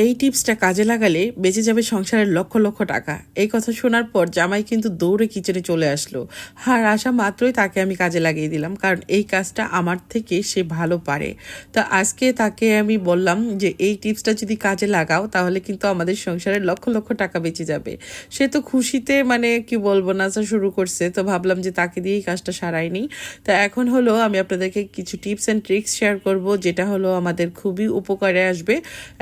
এই টিপসটা কাজে লাগালে বেঁচে যাবে সংসারের লক্ষ লক্ষ টাকা। এই কথা শোনার পর জামাই কিন্তু দৌড়ে কিচেনে চলে আসলো। আর আসা মাত্রই তাকে আমি কাজে লাগিয়ে দিলাম, কারণ এই কাজটা আমার থেকে সে ভালো পারে। তো আজকে তাকে আমি বললাম যে এই টিপসটা যদি কাজে লাগাও তাহলে কিন্তু আমাদের সংসারের লক্ষ লক্ষ টাকা বেঁচে যাবে। সে তো খুশিতে মানে কি বলবো, নাচা শুরু করছে। তো ভাবলাম যে তাকে দিয়েই কাজটা সারাইনি। তো এখন হলো আমি আপনাদেরকে কিছু টিপস অ্যান্ড ট্রিক্স শেয়ার করব, যেটা হলো আমাদের খুবই উপকারে আসবে।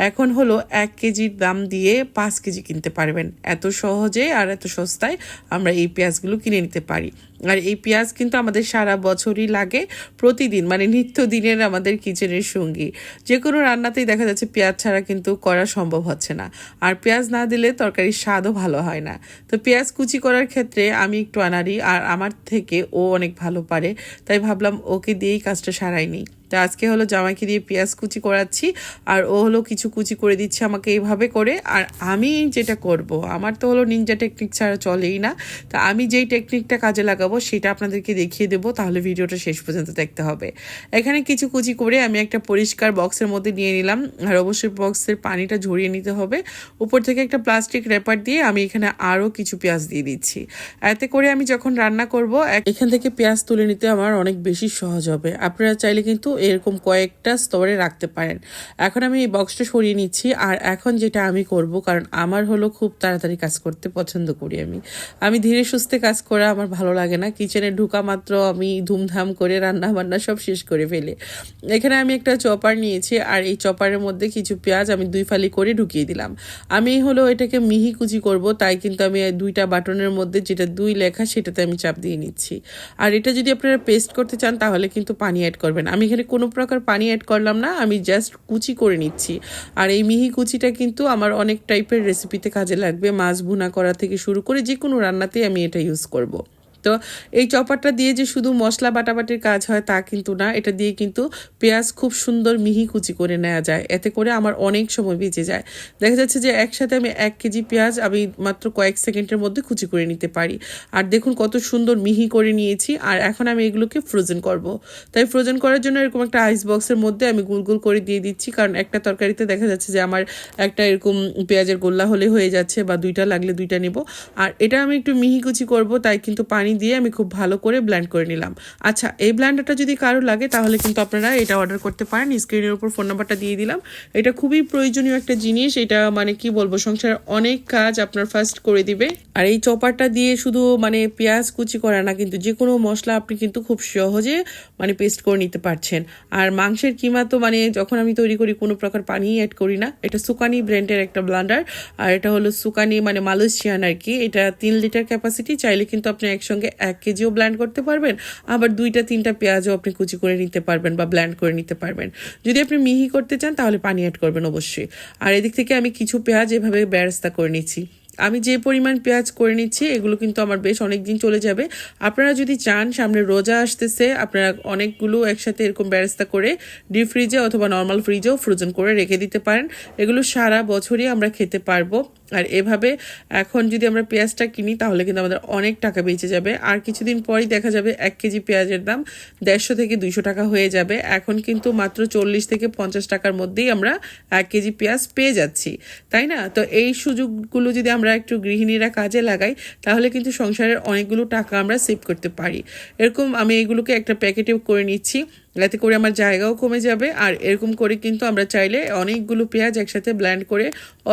এখন হলো 1 কেজির দাম দিয়ে 5 কেজি কিনতে পারবেন। এত সহজে আর এত সস্তায় আমরা এই পেঁয়াজগুলো কিনে নিতে পারি। আর এই পেঁয়াজ কিন্তু আমাদের সারা বছরই লাগে, প্রতিদিন মানে নিত্যদিনের আমাদের কিচেনের সঙ্গী। যে কোনো রান্নাতেই দেখা যাচ্ছে পেঁয়াজ ছাড়া কিন্তু করা সম্ভব হচ্ছে না। আর পেঁয়াজ না দিলে তরকারির স্বাদও ভালো হয় না। তো পেঁয়াজ কুচি করার ক্ষেত্রে আমি একটু আনাড়ি, আর আমার থেকে ও অনেক ভালো পারে, তাই ভাবলাম ওকে দিয়েই কাজটা সারাইনি। তো আজকে হলো জামাইকে দিয়ে পেঁয়াজ কুচি করাচ্ছি, আর ও হলো কিছু কুচি করে দিচ্ছে আমাকে এইভাবে করে। আর আমি যেটা করব, আমার তো হলো নিনজা টেকনিক ছাড়া চলেই না। তো আমি যেই টেকনিকটা কাজে লাগাবো সেটা আপনাদেরকে দেখিয়ে দেবো, তাহলে ভিডিওটা শেষ পর্যন্ত দেখতে হবে। এখানে কিছু কুচি করে আমি একটা পরিষ্কার বক্সের মধ্যে নিয়ে নিলাম, আর অবশ্যই বক্সের পানিটা ঝরিয়ে নিতে হবে। উপর থেকে একটা প্লাস্টিক র্যাপার দিয়ে আমি এখানে আরও কিছু পেঁয়াজ দিয়ে দিচ্ছি। এতে করে আমি যখন রান্না করব এখান থেকে পেঁয়াজ তুলে নিতে আমার অনেক বেশি সহজ হবে। আপনারা চাইলে কিন্তু এরকম কয়েকটা স্তরে রাখতে পারেন। এখন আমি এই বক্সটা সরিয়ে নিচ্ছি। আর এখন যেটা আমি করব, কারণ আমার হলো খুব তাড়াতাড়ি কাজ করতে পছন্দ করি, আমি ধীরে সুস্থে কাজ করা আমার ভালো লাগে না। কিচেনে ঢুকা মাত্র আমি ধুমধাম করে রান্না বান্না সব শেষ করে ফেলে। এখানে আমি একটা চপার নিয়েছি, আর এই চপারের মধ্যে কিছু পেঁয়াজ আমি 2 ফালি করে ঢুকিয়ে দিলাম। আমি হলো এটাকে মিহি কুচি করব, তাই কিন্তু আমি 2টা বাটনের মধ্যে যেটা 2 লেখা সেটাতে আমি চাপ দিয়ে নিচ্ছি। আর এটা যদি আপনারা পেস্ট করতে চান তাহলে কিন্তু পানি অ্যাড করবেন। আমি এখানে কোনো প্রকার পানি অ্যাড করলাম না, আমি জাস্ট কুচি করে নিচ্ছি। আর এই মিহি কুচিটা কিন্তু আমার অনেক টাইপের রেসিপিতে কাজে লাগবে, মাছ ভুনা করা থেকে শুরু করে যে কোনো রান্নাতেই আমি এটা ইউজ করব। তো এই চপারটা দিয়ে যে শুধু মশলা বাটাবাটির কাজ হয় তা কিন্তু না, এটা দিয়ে কিন্তু পেঁয়াজ খুব সুন্দর মিহি কুচি করে নেওয়া যায়। এতে করে আমার অনেক সময় বেঁচে যায়। দেখা যাচ্ছে যে একসাথে আমি 1 কেজি পেঁয়াজ আমি মাত্র কয়েক সেকেন্ডের মধ্যে কুচি করে নিতে পারি। আর দেখুন কত সুন্দর মিহি করে নিয়েছি। আর এখন আমি এগুলোকে ফ্রোজেন করব। তাই ফ্রোজেন করার জন্য এরকম একটা আইস বক্সের মধ্যে আমি গোল গোল করে দিয়ে দিচ্ছি, কারণ একটা তরকারিতে দেখা যাচ্ছে যে আমার একটা এরকম পেঁয়াজের গোল্লা হলে হয়ে যাচ্ছে, বা 2টা লাগলে 2টা নেব। আর এটা আমি একটু মিহি কুচি করব, তাই কিন্তু পানি দিয়ে আমি খুব ভালো করে ব্লেন্ড করে নিলাম। আচ্ছা, এই ব্লেন্ডারটা যদি কারো লাগে তাহলে কিন্তু আপনারা এটা অর্ডার করতে পারেন। স্ক্রিনের উপর ফোন নাম্বারটা দিয়ে দিলাম। এটা খুবই প্রয়োজনীয় একটা জিনিস। এটা মানে কি বলবো, সংসারের অনেক কাজ আপনার ফাস্ট করে দিবে। আর এই চপারটা দিয়ে শুধু মানে পেঁয়াজ কুচি করা না, কিন্তু যে কোনো মশলা আপনি কিন্তু খুব সহজে মানে পেস্ট করে নিতে পারছেন। আর মাংসের কিমা তো মানে যখন আমি তৈরি করি কোনো প্রকার পানি অ্যাড করি না। এটা সুকানি ব্র্যান্ডের একটা ব্লেন্ডার, আর এটা হলো সুকানি মানে মালয়েশিয়ান আর কি। এটা 3 লিটার ক্যাপাসিটি। চাইলে কিন্তু আপনি একসঙ্গে 1 কেজিও ব্লেন্ড করতে পারবেন, আবার 2টা-3টা পেঁয়াজও আপনি কুচি করে নিতে পারবেন বা ব্লেন্ড করে নিতে পারবেন। যদি আপনি মিহি করতে চান তাহলে পানি অ্যাড করবেন অবশ্যই। আর এদিক থেকে আমি কিছু পেঁয়াজ এভাবে বেরেস্তা করে নিচ্ছি। আমি যে পরিমাণ পেঁয়াজ করে নিচ্ছি এগুলো কিন্তু আমার বেশ অনেক দিন চলে যাবে। আপনারা যদি চান, সামনে রোজা আসতেছে, আপনারা অনেকগুলো একসাথে এরকম বেরেস্তা করে ডিপ ফ্রিজে অথবা নর্মাল ফ্রিজেও ফ্রোজেন করে রেখে দিতে পারেন। এগুলো সারা বছরই আমরা খেতে পারবো। আর এভাবে এখন যদি আমরা পেঁয়াজটা কিনি তাহলে কিন্তু আমাদের অনেক টাকা বেঁচে যাবে। আর কিছুদিন পরই দেখা যাবে 1 কেজি পেঁয়াজের দাম 150 থেকে 200 টাকা হয়ে যাবে। এখন কিন্তু মাত্র 40 থেকে 50 টাকার মধ্যেই আমরা 1 কেজি পেঁয়াজ পেয়ে যাচ্ছি, তাই না? তো এই সুযোগগুলো যদি আমরা একটু গৃহিণীরা কাজে লাগাই তাহলে কিন্তু সংসারের অনেকগুলো টাকা আমরা সেভ করতে পারি। এরকম আমি এগুলোকে একটা প্যাকেটে করে নিচ্ছি, এতে করে আমার জায়গাও কমে যাবে। আর এরকম করে কিন্তু আমরা চাইলে অনেকগুলো পেঁয়াজ একসাথে ব্লেন্ড করে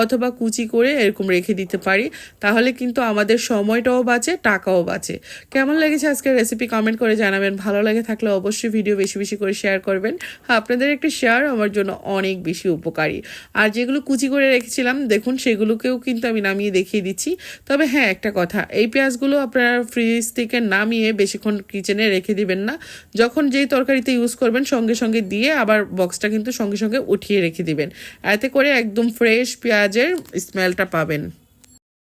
অথবা কুচি করে এরকম রেখে দিতে পারি। তাহলে কিন্তু আমাদের সময়টাও বাঁচে, টাকাও বাঁচে। কেমন লেগেছে আজকের রেসিপি কমেন্ট করে জানাবেন। ভালো লাগে থাকলে অবশ্যই ভিডিও বেশি বেশি করে শেয়ার করবেন। আপনাদের একটা শেয়ার আমার জন্য অনেক বেশি উপকারী। আর যেগুলো কুচি করে রেখেছিলাম দেখুন, সেগুলোকেও কিন্তু আমি নামিয়ে দেখিয়ে দিচ্ছি। তবে হ্যাঁ, একটা কথা, এই পেঁয়াজগুলো আপনারা ফ্রিজ থেকে নামিয়ে বেশিক্ষণ কিচেনে রেখে দিবেন না। যখন যেই তরকারিতে ইউজ করবেন সঙ্গে সঙ্গে দিয়ে আবার বক্সটা কিন্তু সঙ্গে সঙ্গে উঠিয়ে রেখে দিবেন। এতে করে একদম ফ্রেশ পেঁয়াজের স্মেলটা পাবেন।